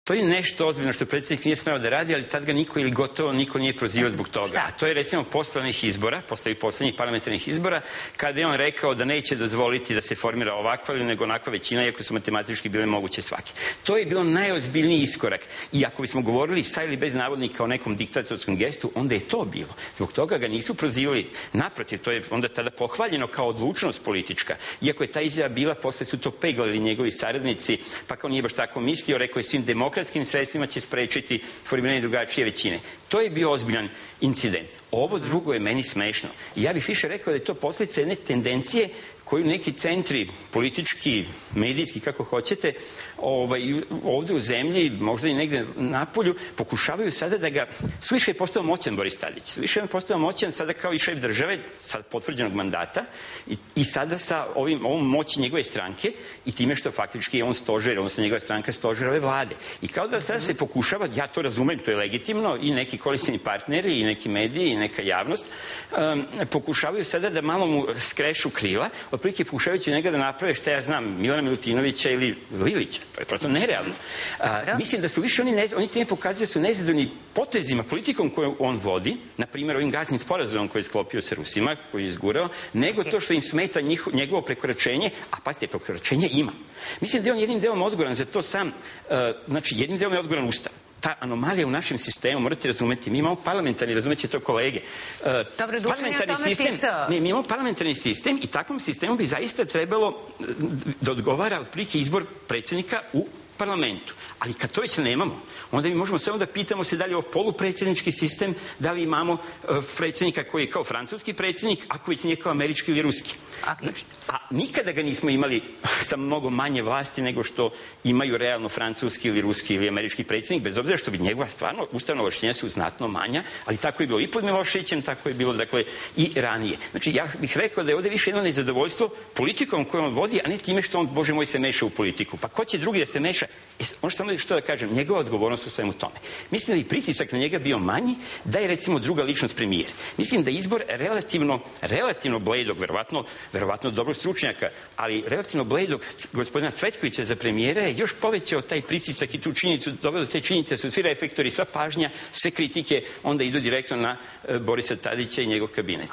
To je nešto ozbiljno što predsjednik nije smeo da radi, ali tad ga niko ili gotovo niko nije prozivao zbog toga. A to je recimo posle onih izbora, posle poslednjih parlamentarnih izbora, kada je on rekao da neće dozvoliti da se formira ovakva ili nego onakva većina, iako su matematički bile moguće svake. To je bilo najozbiljniji iskorak. I ako bismo govorili sa ili bez navodnika o nekom diktatorskom gestu, onda je to bilo. Zbog toga ga nisu prozivali. Naprotiv, to je onda tada pohvaljeno kao odlučnost politička. Iako je ta izjava bila, posle su to peglali njegovi saradnici, pa kao nije baš tako mislio, rekao je svim demokratskim sredstvima će sprečiti formiranje drugačije većine. To je bio ozbiljan incident. Ovo drugo je meni smešno. I ja bih više rekao da je to posljedica jedne tendencije koju neki centri, politički, medijski, kako hoćete, ovdje u zemlji, možda i negde napolju, pokušavaju sada da ga... Suviše je postao moćan Boris Tadić. Suviše je postao moćan sada kao i šef države, sad potvrđenog mandata, i sada sa ovom moći njegove stranke i time što faktički je on stožer, odnosno njegova stranka stožer ove vlade. I kao da sada se pokušava, ja to razumem, to je legitimno, i neki koalicijni partneri, i neki mediji, i neka javnost, pokušavaju sada da malo mu skrešu krila, otprilike pokušavajući njega da naprave, šta ja znam, Milana Milutinovića ili Lilića. To je prosto nerealno. Mislim da su više oni time pokazuju da su nezadovoljni potezima, politikom koju on vodi, na primjer ovim gasnim sporazumom koji je sklopio sa Rusima, koji je izgurao, nego to što im smeta njegovo prekoračenje, a pazite, prekoračenje ima. Mislim da je on jednim delom odgovoran za to sam, znači jednim delom je odgovoran Ustav. Ta anomalija u našem sistemu, morate razumeti, mi imamo parlamentarni, razumeće to kolege. Dobro, Dušan je o tome pisao. Mi imamo parlamentarni sistem i takvom sistemu bi zaista trebalo da odgovara otprilike izbor predsjednika u parlamentu. Ali kad to već nemamo, onda mi možemo samo da pitamo se da li je ovo polupredsjednički sistem, da li imamo predsjednika koji je kao francuski predsjednik, ako već nije kao američki ili ruski. A nikada ga nismo imali sa mnogo manje vlasti nego što imaju realno francuski ili ruski ili američki predsjednik, bez obzira što bi njegova stvarno ustavna ovlašćenja su znatno manja, ali tako je bilo i pod Miloševićem, tako je bilo dakle i ranije. Znači ja bih rekao da je ovdje više jedno nezadovoljstvo politikom koju on vodi, a ne time što on, Bože moj, se meša u politiku. Pa ko će drugi da se meša? Možda samo što da kažem, njegova odgovornost u svemu tome. Mislim da bi pritisak na njega bio manji da je recimo druga ličnost premijer. Mislim da je izbor relativno bledog, verovatno dobrog stručnjaka, ali relativno bledog gospodina Cvetkovića za premijera je još povećao taj pritisak i tu činjenicu, doveo do te činjenice da su svi reflektori, sva pažnja, sve kritike onda idu direktno na Borisa Tadića i njegov kabinet.